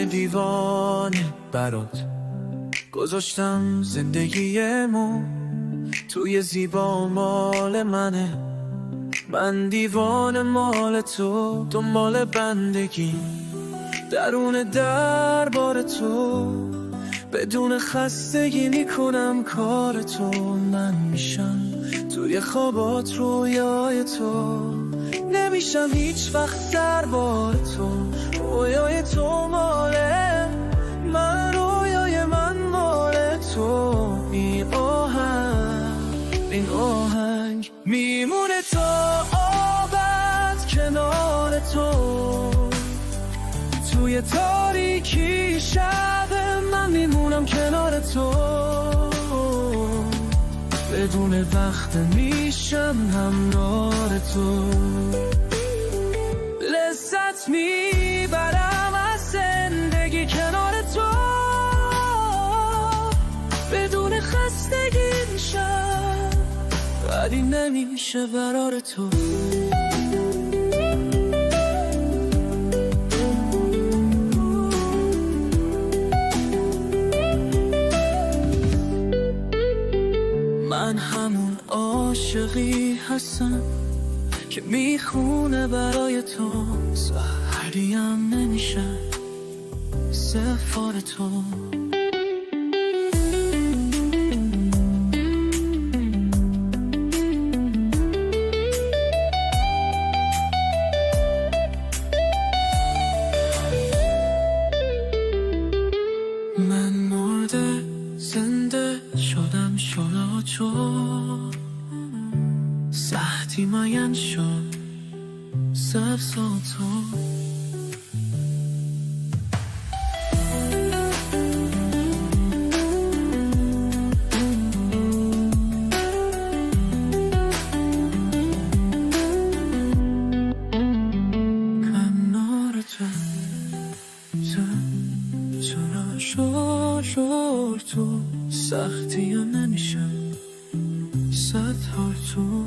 دیوانه برات گذاشتم زندگیمو توی زیبا مال منه. من دیوانه مال تو، دنبال بندگی درون دربار تو. بدون خستگی میکنم کار تو. من میشم توی خوابات رویای تو. نمیشم هیچ وقت دربار تو. رویای تو ماله من، رویای من مال تو. این آهنگ میمونه تا آبد کنار تو. توی تاریکی شب من میمونم کنار تو. بدون وقت میشم همراه تو. لذت میبرم از زندگی کنار تو. بدون خستگی میشم ولی نمیشه برار تو. من همون عاشقی هستم که میخونه برای تو. سحریم نمیشه سفار تو. من مرده زنده شدم شلا تو. سختی ماین شد سبز تو. کنار تو تو سختی نمیشم صد هار تو.